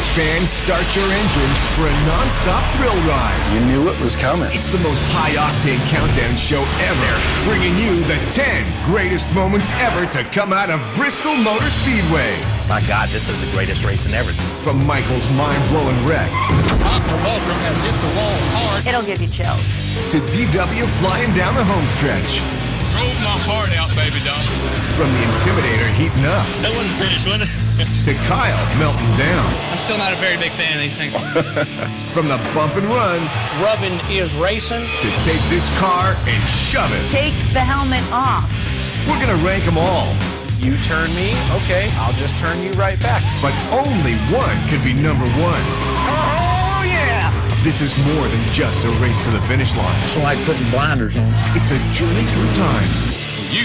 race fans, start your engines for a non-stop thrill ride. You knew it was coming. It's the most high-octane countdown show ever, bringing you the 10 greatest moments ever to come out of Bristol Motor Speedway. My God, this is the greatest race in everything. From Michael's mind-blowing wreck Waltrip has hit the wall hard. It'll give you chills. to DW flying down the home stretch. Drove my heart out, baby doll. From the Intimidator heating up That wasn't finished, was it? to Kyle melting down. I'm still not a very big fan of these things. From the bump and run Rubbing is racing. to take this car and shove it. Take the helmet off. We're gonna rank them all, You turn me, okay, I'll just turn you right back. but only one could be number one. Oh, yeah. This is more than just a race to the finish line. It's like putting blinders on. It's a journey through time. You.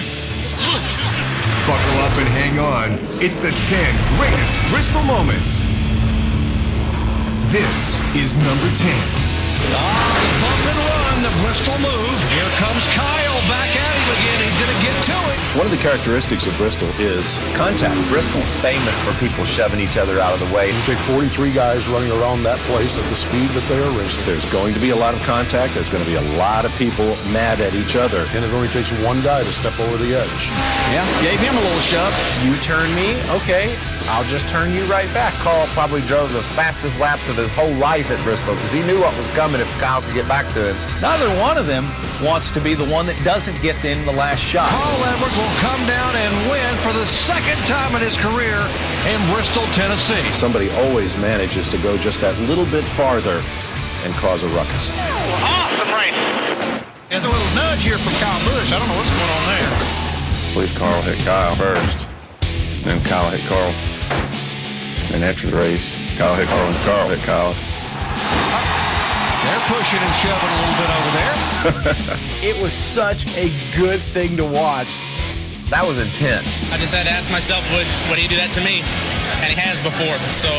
Buckle up and hang on. It's the 10 greatest Bristol moments. This is number 10. The bump and run, the Bristol move. Here comes Kyle back at him again. He's going to get to it. One of the characteristics of Bristol is contact. Bristol's famous for people shoving each other out of the way. You take 43 guys running around that place at the speed that they are racing. There's going to be a lot of contact. There's going to be a lot of people mad at each other. And it only takes one guy to step over the edge. Yeah, gave him a little shove. You turn me, okay, I'll just turn you right back. Carl probably drove the fastest laps of his whole life at Bristol because he knew what was coming if Kyle could get back to him. Neither one of them wants to be the one that doesn't get in the last shot. Carl Edwards will come down and win for the second time in his career in Bristol, Tennessee. Somebody always manages to go just that little bit farther and cause a ruckus. Awesome race. And a little nudge here from Kyle Busch. I don't know what's going on there. I believe Carl hit Kyle first, then Kyle hit Carl. And after the race, Kyle hit Carl and Carl hit Kyle. They're pushing and shoving a little bit over there. It was such a good thing to watch. That was intense. I just had to ask myself, would he do that to me? And he has before, so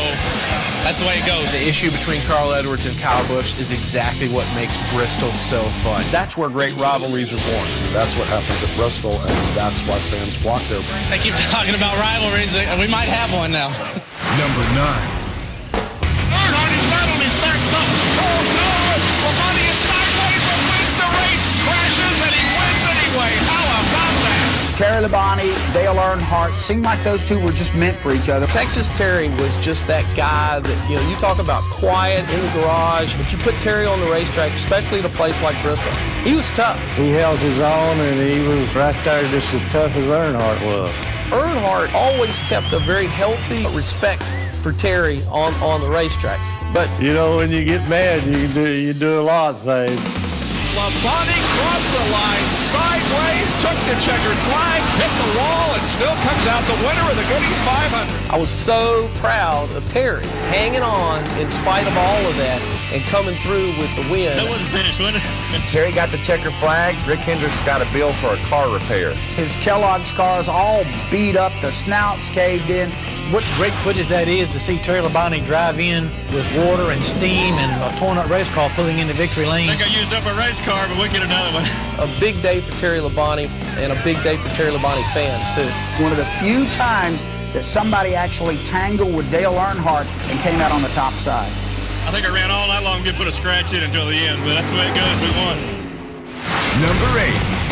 that's the way it goes. The issue between Carl Edwards and Kyle Busch is exactly what makes Bristol so fun. That's where great rivalries are born. That's what happens at Bristol, and that's why fans flock there. They keep talking about rivalries. We might have one now. Number 9. Earnhardt is right on his back bump. Oh, no! Labonte is sideways but wins the race. Crashes and he wins anyway. How about that? Terry Labonte, Dale Earnhardt, seemed like those two were just meant for each other. Texas Terry was just that guy that, you talk about quiet in the garage, but you put Terry on the racetrack, especially at a place like Bristol. He was tough. He held his own, and he was right there just as tough as Earnhardt was. Earnhardt always kept a very healthy respect for Terry on the racetrack. But When you get mad, you do a lot of things. Labonte crossed the line sideways, took the checkered flag, hit the wall, and still comes out the winner of the Goodies 500. I was so proud of Terry hanging on in spite of all of that and coming through with the win. That wasn't finished, was it? Terry got the checkered flag. Rick Hendricks got a bill for a car repair. His Kellogg's cars all beat up, the snouts caved in. What great footage that is to see Terry Labonte drive in with water and steam and a torn-up race car pulling into victory lane. I think I used up a race car, but we'll get another one. A big day for Terry Labonte and a big day for Terry Labonte fans, too. One of the few times that somebody actually tangled with Dale Earnhardt and came out on the top side. I think I ran all night long and didn't put a scratch in until the end, but that's the way it goes. We won. Number 8.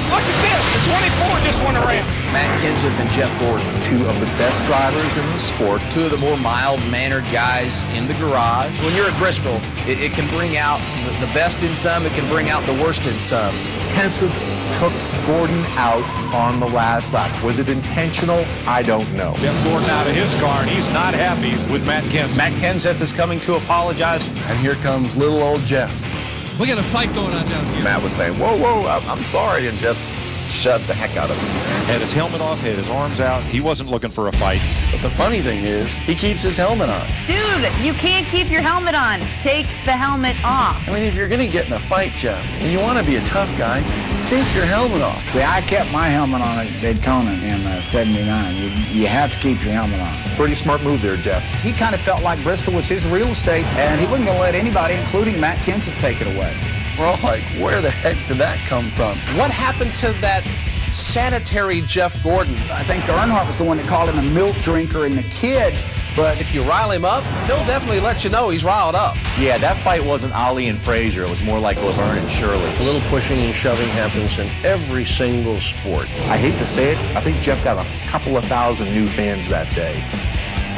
Look at this. The 24 just won a round. Matt Kenseth and Jeff Gordon, Two of the best drivers in the sport. two of the more mild-mannered guys in the garage. When you're at Bristol, it can bring out the best in some, it can bring out the worst in some. Kenseth took Gordon out on the last lap. Was it intentional? I don't know. Jeff Gordon out of his car, and he's not happy with Matt Kenseth. Matt Kenseth is coming to apologize. And here comes little old Jeff. We got a fight going on down here. Matt was saying, whoa, I'm sorry, and just shoved the heck out of him. Had his helmet off, had his arms out. He wasn't looking for a fight. But the funny thing is, he keeps his helmet on. Dude, you can't keep your helmet on. Take the helmet off. I mean, if you're going to get in a fight, Jeff, and you want to be a tough guy, take your helmet off. See, I kept my helmet on at Daytona in '79. You have to keep your helmet on. Pretty smart move there, Jeff. He kind of felt like Bristol was his real estate, and he wasn't going to let anybody, including Matt Kenseth, take it away. We're all like, where the heck did that come from? What happened to that sanitary Jeff Gordon? I think Earnhardt was the one that called him a milk drinker, and the kid But if you rile him up, he'll definitely let you know he's riled up. Yeah, that fight wasn't Ali and Frazier. It was more like Laverne and Shirley. A little pushing and shoving happens in every single sport. I hate to say it, I think Jeff got a couple of thousand new fans that day.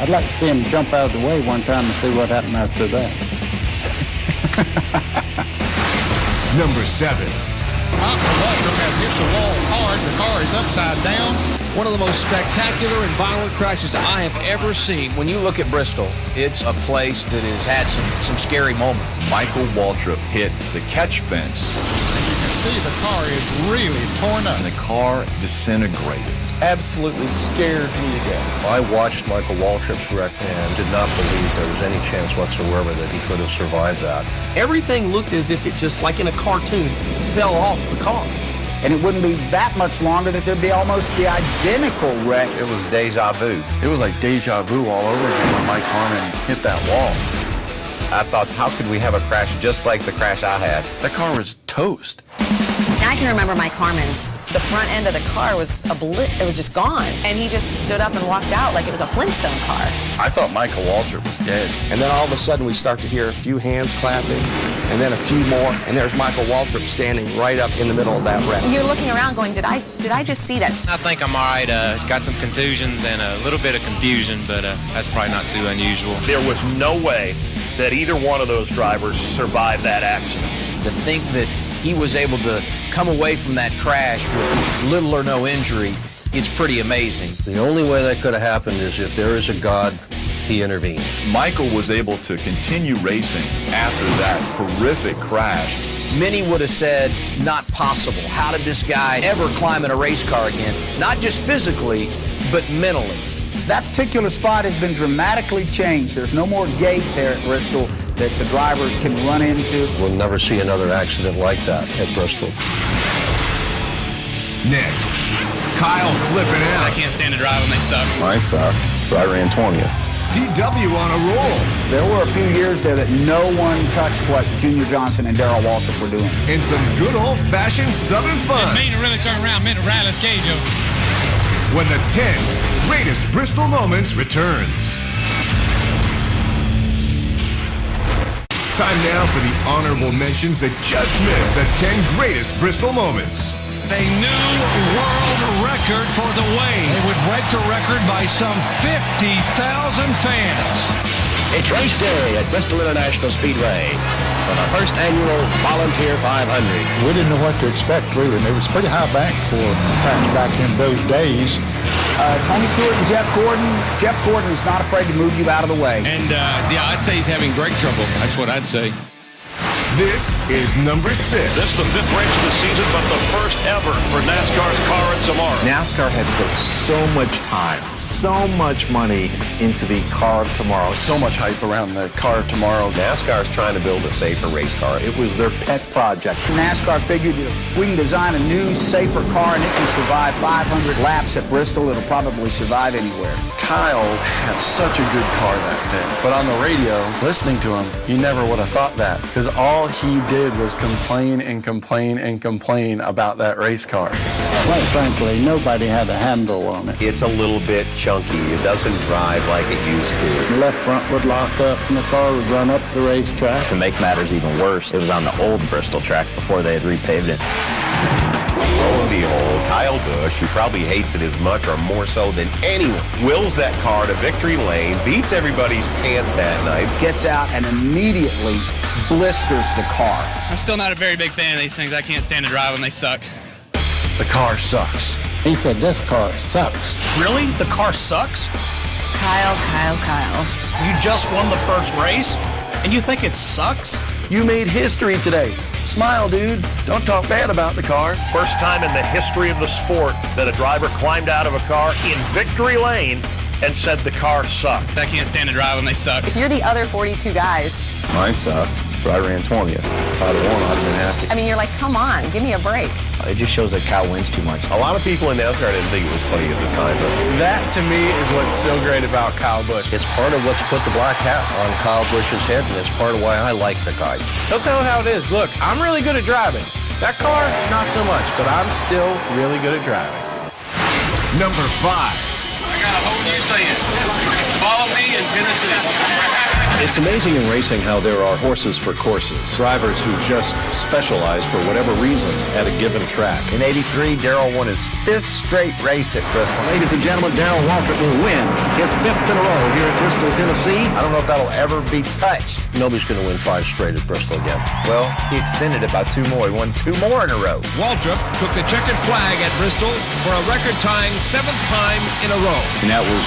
I'd like to see him jump out of the way one time and see what happened after that. Number 7. Waltrip has hit the wall hard. The car is upside down. One of the most spectacular and violent crashes I have ever seen. When you look at Bristol, it's a place that has had some scary moments. Michael Waltrip hit the catch fence. You can see the car is really torn up. And the car disintegrated. Absolutely scared me to death. I watched Michael Waltrip's wreck and did not believe there was any chance whatsoever that he could have survived that. Everything looked as if it just, like in a cartoon, fell off the car. And it wouldn't be that much longer that there'd be almost the identical wreck. It was deja vu. It was like deja vu all over again when Mike Harmon hit that wall. I thought, how could we have a crash just like the crash I had? That car was toast. I can remember Mike Harmon's. The front end of the car was it was just gone. And he just stood up and walked out like it was a Flintstone car. I thought Michael Waltrip was dead. And then all of a sudden we start to hear a few hands clapping, and then a few more, and there's Michael Waltrip standing right up in the middle of that wreck. You're looking around going, did I just see that? I think I'm all right. Got some contusions and a little bit of confusion, but that's probably not too unusual. There was no way that either one of those drivers survived that accident. To think that he was able to come away from that crash with little or no injury, it's pretty amazing. The only way that could have happened is if there is a God, he intervened. Michael was able to continue racing after that horrific crash. Many would have said, not possible. How did this guy ever climb in a race car again? Not just physically, but mentally. That particular spot has been dramatically changed. There's no more gate there at Bristol that the drivers can run into. We'll never see another accident like that at Bristol. Next, Kyle flipping out. I can't stand to drive when they suck. Mine sucked, but I ran 20th. DW on a roll. There were a few years there that no one touched what Junior Johnson and Darrell Waltrip were doing. And some good old-fashioned Southern fun. Didn't mean to really turn around, meant to rally skate, Joe. When the 10 Greatest Bristol Moments returns. Time now for the honorable mentions that just missed the 10 Greatest Bristol Moments. A new world record for the Wave. They would break the record by some 50,000 fans. It's race day at Bristol International Speedway for the first annual Volunteer 500. We didn't know what to expect, really, and it was pretty high bank for tracks back in those days. Tony Stewart and Jeff Gordon. Jeff Gordon is not afraid to move you out of the way. And, yeah, I'd say he's having brake trouble. That's what I'd say. This is number 6. This is the 5th race of the season, but the first ever for NASCAR's car at tomorrow. NASCAR had put so much time, so much money into the car of tomorrow. So much hype around the car of tomorrow. NASCAR's trying to build a safer race car. It was their pet project. NASCAR figured that if we can design a new, safer car and it can survive 500 laps at Bristol, it'll probably survive anywhere. Kyle had such a good car that day. But on the radio, listening to him, you never would have thought that. Because all he did was complain and complain and complain about that race car. Quite frankly, nobody had a handle on it. It's a little bit chunky. It doesn't drive like it used to. The left front would lock up and the car would run up the racetrack. To make matters even worse, it was on the old Bristol track before they had repaved it. Lo and behold, Kyle Busch, who probably hates it as much or more so than anyone, wills that car to victory lane, beats everybody's pants that night, gets out and immediately blisters the car. I'm still not a very big fan of these things. I can't stand to drive when they suck. The car sucks. He said, this car sucks. Really? The car sucks? Kyle. You just won the first race, and you think it sucks? You made history today. Smile, dude. Don't talk bad about the car. First time in the history of the sport that a driver climbed out of a car in victory lane and said the car sucked. I can't stand to drive when they suck. If you're the other 42 guys, Mine sucked, but I ran 20th. If I'd have won, I'd have been happy. I mean, you're like, come on, give me a break. It just shows that Kyle wins too much. a lot of people in NASCAR didn't think it was funny at the time, but That, to me, is what's so great about Kyle Busch. It's part of what's put the black hat on Kyle Busch's head, and it's part of why I like the guy. He'll tell how it is. Look, I'm really good at driving. That car, not so much, but I'm still really good at driving. Number 5. got a whole new saying. Follow me in Tennessee. It's amazing in racing how there are horses for courses. Drivers who just specialize for whatever reason at a given track. In '83, Darrell won his 5th straight race at Bristol. Ladies and gentlemen, Darrell Waltrip will win his 5th in a row here at Bristol, Tennessee. I don't know if that'll ever be touched. Nobody's going to win 5 straight at Bristol again. Well, he extended it by 2 more. He won 2 more in a row. Waltrip took the checkered flag at Bristol for a record-tying 7th time in a row. And that was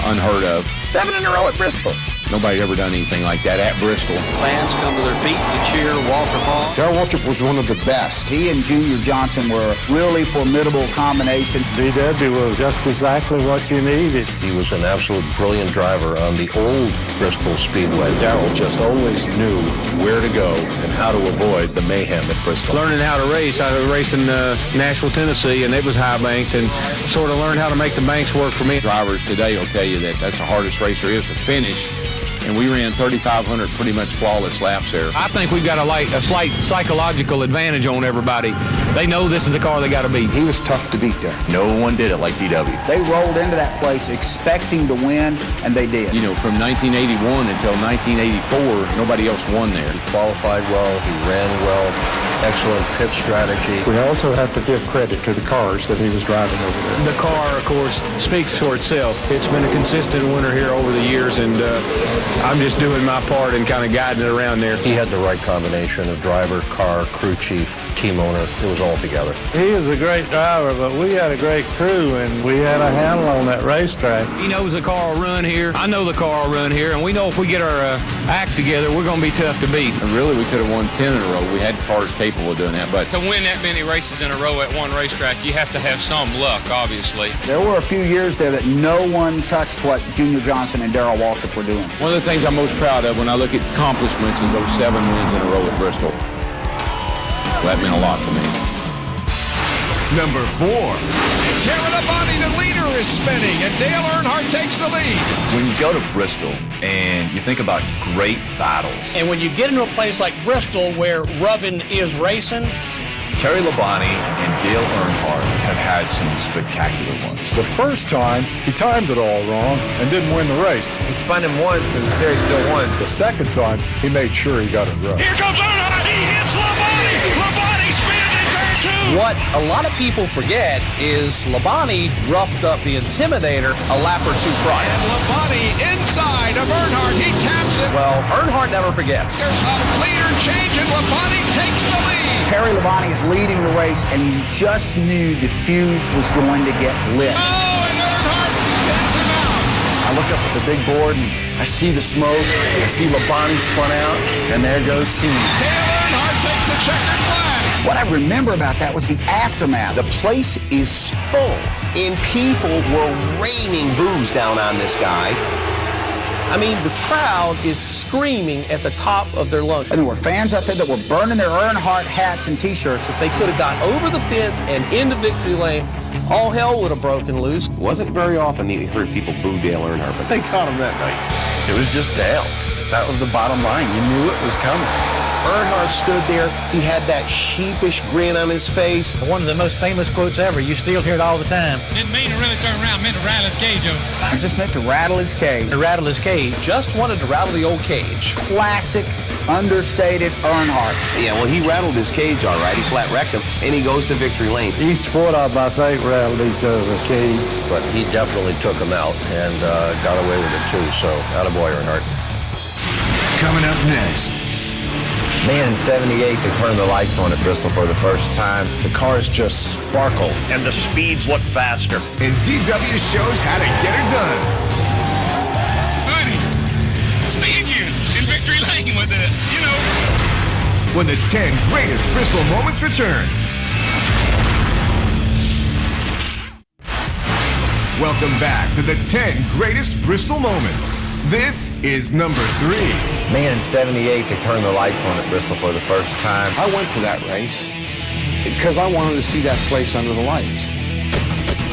unheard of. 7 in a row at Bristol. Nobody ever done anything like that at Bristol. Fans come to their feet to cheer Waltrip on. Darrell Waltrip was one of the best. He and Junior Johnson were a really formidable combination. DW was just exactly what you needed. He was an absolute brilliant driver on the old Bristol Speedway. Darrell just always knew where to go and how to avoid the mayhem at Bristol. Learning how to race. I raced in Nashville, Tennessee, and it was high banked, and sort of learned how to make the banks work for me. Drivers today will tell you that that's the hardest race there is to finish. And we ran 3,500 pretty much flawless laps there. I think we've got a slight psychological advantage on everybody. They know this is the car they got to beat. He was tough to beat there. No one did it like DW. They rolled into that place expecting to win, and they did. You know, from 1981 until 1984, nobody else won there. He qualified well. He ran well. Excellent pit strategy. We also have to give credit to the cars that he was driving over there. The car, of course, speaks for itself. It's been a consistent winner here over the years, and I'm just doing my part and kind of guiding it around there. He had the right combination of driver, car, crew chief, team owner. It was all together. He is a great driver, but we had a great crew, and we had a handle on that racetrack. He knows the car will run here. I know the car will run here, and we know if we get our act together, we're going to be tough to beat. And really, we could have won 10 in a row. We had cars capable of doing that, but To win that many races in a row at one racetrack, you have to have some luck, obviously. There were a few years there that no one touched what Junior Johnson and Darrell Waltrip were doing. one of the things I'm most proud of when I look at accomplishments is those 7 wins in a row at Bristol. That meant a lot to me. Number 4. Terra Labonte, the leader, is spinning, and Dale Earnhardt takes the lead. When you go to Bristol and you think about great battles, And when you get into a place like Bristol where rubbing is racing, Terry Labonte and Dale Earnhardt have had some spectacular ones. The first time, he timed it all wrong and didn't win the race. He spun him once, and Terry still won. The second time, he made sure he got it right. Here comes Earnhardt. He hits Labonte. Labonte spins in turn 2. What a lot of people forget is Labonte roughed up the Intimidator a lap or 2 prior. And Labonte inside of Earnhardt. He taps it. Well, Earnhardt never forgets. There's a leader change, and Labonte takes the lead. Terry Labonte is leading the race, and you just knew the fuse was going to get lit. Oh, and Earnhardt spins him out. I look up at the big board, and I see the smoke. I see Labonte spun out, and there goes Cena. Dale Earnhardt takes the checkered flag. What I remember about that was the aftermath. The place is full, and people were raining boos down on this guy. I mean, the crowd is screaming at the top of their lungs. And there were fans out there that were burning their Earnhardt hats and T-shirts. If they could have got over the fence and into victory lane, all hell would have broken loose. It wasn't very often that you heard people boo Dale Earnhardt, but they caught him that night. It was just Dale. That was the bottom line. You knew it was coming. Earnhardt stood there. He had that sheepish grin on his face. one of the most famous quotes ever. You still hear it all the time. Didn't mean to really turn around, meant to rattle his cage over. I just meant to rattle his cage. To rattle his cage. Just wanted to rattle the old cage. Classic, understated Earnhardt. Yeah, well, he rattled his cage all right. He flat wrecked him, and he goes to victory lane. Each one of my think rattled each other's cage. But he definitely took him out and got away with it too. So, attaboy, Earnhardt. Coming up next. Man, in 78, they turned the lights on at Bristol for the first time. The cars just sparkle. And the speeds look faster. And DW shows how to get it done. Buddy, it's me again in victory lane with it, you know. When the 10 greatest Bristol moments returns. Welcome back to the 10 greatest Bristol moments. This is number 3. Man, in 78, they turned the lights on at Bristol for the first time. I went to that race because I wanted to see that place under the lights.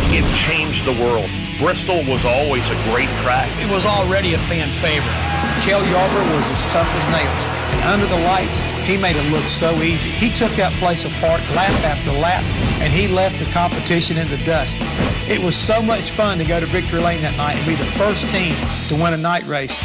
It changed the world. Bristol was always a great track. It was already a fan favorite. Kel Yarber was as tough as nails. And under the lights, he made it look so easy. He took that place apart lap after lap, and and he left the competition in the dust. It was so much fun to go to Victory Lane that night and be the first team to win a night race.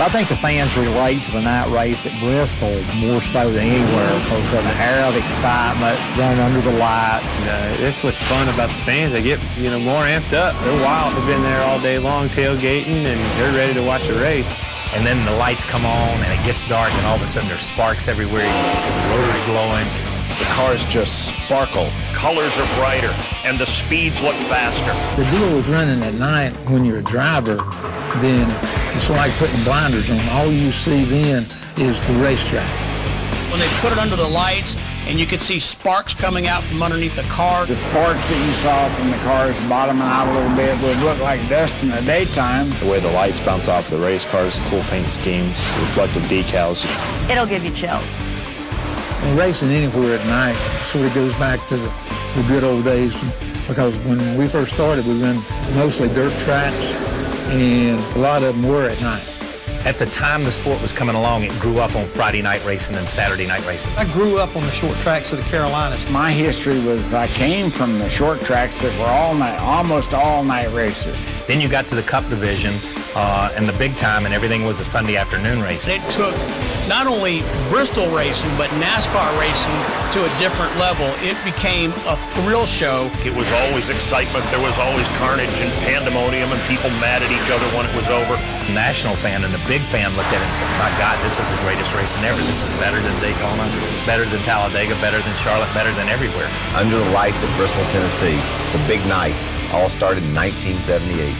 I think the fans relate to the night race at Bristol more so than anywhere because of the air of excitement, running under the lights. That's what's fun about the fans. They get, more amped up. They're wild. They've been there all day long tailgating, and they're ready to watch a race. And then the lights come on, and it gets dark, and all of a sudden there's sparks everywhere. You can see the rotors glowing. The cars just sparkle. Colors are brighter, and the speeds look faster. The deal with running at night when you're a driver, then it's like putting blinders on. All you see then is the racetrack. When they put it under the lights and you could see sparks coming out from underneath the car. The sparks that you saw from the cars bottoming out a little bit would look like dust in the daytime. The way the lights bounce off the race cars, cool paint schemes, reflective decals. It'll give you chills. And racing anywhere at night sort of goes back to the good old days, because when we first started, we ran mostly dirt tracks, and a lot of them were at night. At the time the sport was coming along, it grew up on Friday night racing and Saturday night racing. I grew up on the short tracks of the Carolinas. My history was I came from the short tracks that were all night, almost all night races. Then you got to the Cup division and the big time, and everything was a Sunday afternoon race. It took not only Bristol racing, but NASCAR racing to a different level. It became a thrill show. It was always excitement. There was always carnage and pandemonium and people mad at each other when it was over. National fan and the big fan looked at it and said, my God, this is the greatest racing ever. This is better than Daytona, better than Talladega, better than Charlotte, better than everywhere. Under the lights at Bristol, Tennessee. It's a big night. All started in 1978.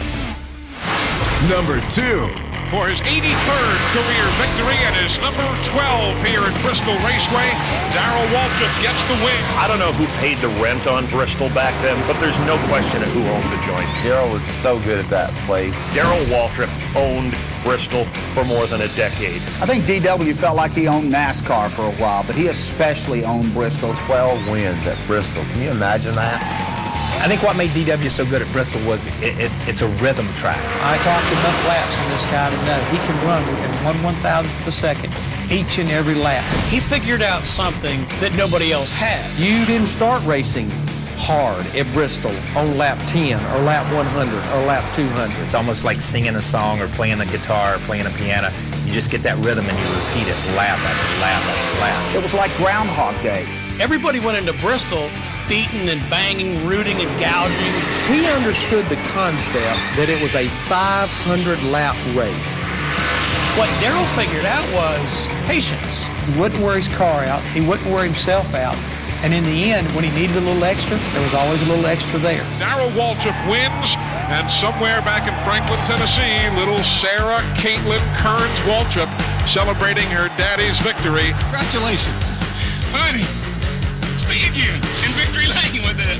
Number 2. For his 83rd career victory and his number 12 here at Bristol Raceway, Darrell Waltrip gets the win. I don't know who paid the rent on Bristol back then, but there's no question of who owned the joint. Darrell was so good at that place. Darrell Waltrip owned Bristol for more than a decade. I think DW felt like he owned NASCAR for a while, but he especially owned Bristol. 12 wins at Bristol. Can you imagine that? I think what made DW so good at Bristol was it's a rhythm track. I talked enough laps on this guy to know he can run within 1/1000th of a second each and every lap. He figured out something that nobody else had. You didn't start racing hard at Bristol on lap 10 or lap 100 or lap 200. It's almost like singing a song or playing a guitar or playing a piano. You just get that rhythm and you repeat it lap after lap after lap. It was like Groundhog Day. Everybody went into Bristol beating and banging, rooting and gouging. He understood the concept that it was a 500-lap race. What Darrell figured out was patience. He wouldn't wear his car out. He wouldn't wear himself out. And in the end, when he needed a little extra, there was always a little extra there. Darrell Waltrip wins, and somewhere back in Franklin, Tennessee, little Sarah Caitlin Kearns Waltrip celebrating her daddy's victory. Congratulations. Honey, it's me again in Victory Lane with it,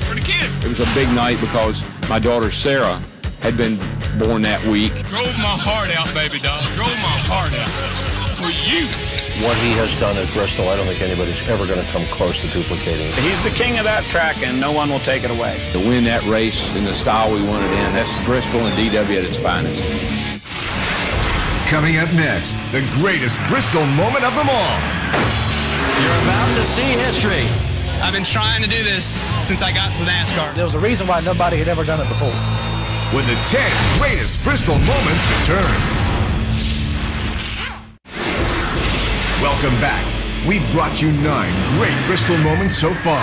for the kid. It was a big night because my daughter Sarah had been born that week. Drove my heart out, baby doll. Drove my heart out for you. What he has done at Bristol, I don't think anybody's ever going to come close to duplicating. He's the king of that track, and no one will take it away. To win that race in the style we wanted in, that's Bristol and DW at its finest. Coming up next, the greatest Bristol moment of them all. You're about to see history. I've been trying to do this since I got to NASCAR. There was a reason why nobody had ever done it before. When the 10 greatest Bristol moments returns. Welcome back. We've brought you 9 great Bristol moments so far.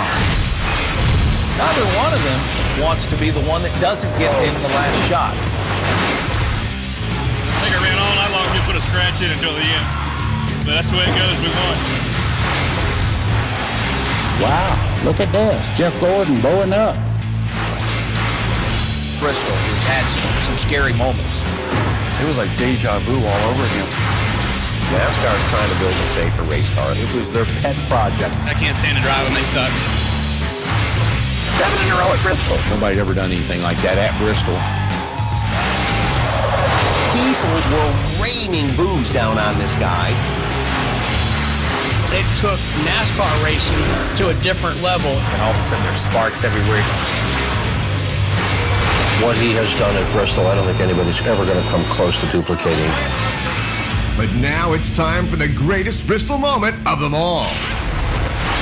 Neither one of them wants to be the one that doesn't get in the last shot. I think I ran all night long to put a scratch in until the end. But that's the way it goes. We won. Wow, look at this. Jeff Gordon blowing up. Bristol has had some scary moments. It was like deja vu all over again. NASCAR's trying to build a safer race car. It was their pet project. I can't stand to drive them. They suck. 7 in a row at Bristol. Nobody'd ever done anything like that at Bristol. People were raining boos down on this guy. It took NASCAR racing to a different level. And all of a sudden there's sparks everywhere. What he has done at Bristol, I don't think anybody's ever going to come close to duplicating. But now it's time for the greatest Bristol moment of them all.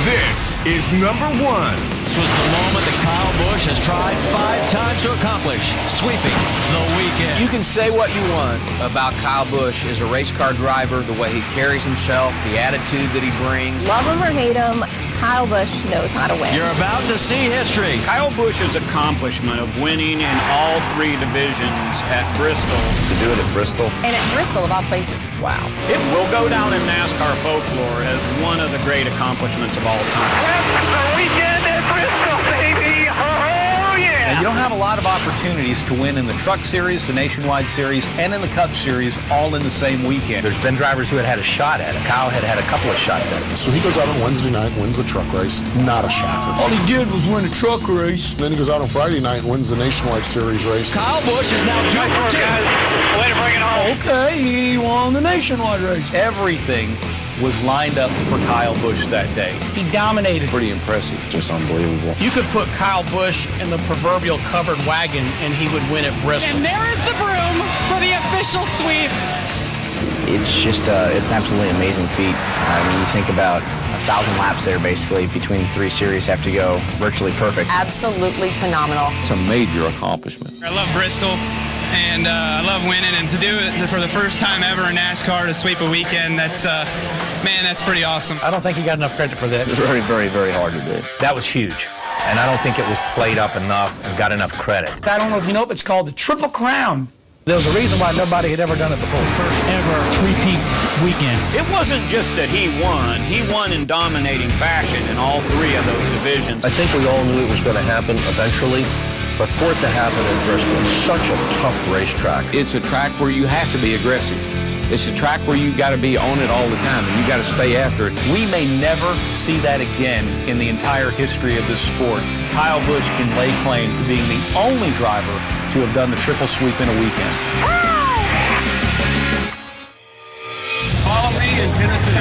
This is number 1. This was the moment that Kyle Busch has tried 5 times to accomplish, sweeping the weekend. You can say what you want about Kyle Busch as a race car driver, the way he carries himself, the attitude that he brings. Love him or hate him, Kyle Busch knows how to win. You're about to see history. Kyle Busch's accomplishment of winning in all 3 divisions at Bristol. To do it at Bristol. And at Bristol, of all places, wow. It will go down in NASCAR folklore as one of the great accomplishments of all time. The weekend at Bristol, baby! Oh, yeah! Now, you don't have a lot of opportunities to win in the Truck Series, the Nationwide Series, and in the Cup Series all in the same weekend. There's been drivers who had a shot at it. Kyle had a couple of shots at it. So he goes out on Wednesday night and wins the truck race. Not a shocker. All he did was win a truck race. And then he goes out on Friday night and wins the Nationwide Series race. Kyle Busch is now 2 for 2. Way to bring it home. Okay, he won the Nationwide race. Everything was lined up for Kyle Busch that day. He dominated. Pretty impressive. Just unbelievable. You could put Kyle Busch in the proverbial covered wagon and he would win at Bristol. And there is the broom for the official sweep. It's just, it's an absolutely amazing feat. I mean, you think about 1,000 laps there, basically, between the 3 series have to go virtually perfect. Absolutely phenomenal. It's a major accomplishment. I love Bristol, and I love winning, and to do it for the first time ever in NASCAR to sweep a weekend, that's, man, that's pretty awesome. I don't think he got enough credit for that. Very, very, very hard to do. That was huge. And I don't think it was played up enough and got enough credit. I don't know if you know, but it's called the Triple Crown. There was a reason why nobody had ever done it before. First ever three-peat weekend. It wasn't just that he won in dominating fashion in all 3 of those divisions. I think we all knew it was going to happen eventually, but for it to happen in Bristol, such a tough racetrack. It's a track where you have to be aggressive. It's a track where you got to be on it all the time, and you got to stay after it. We may never see that again in the entire history of this sport. Kyle Busch can lay claim to being the only driver to have done the triple sweep in a weekend. Follow me in Tennessee.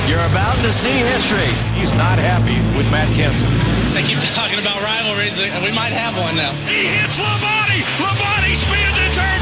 You're about to see history. He's not happy with Matt Kenseth. They keep talking about rivalries. We might have one now. He hits Labonte. Labonte spins and turns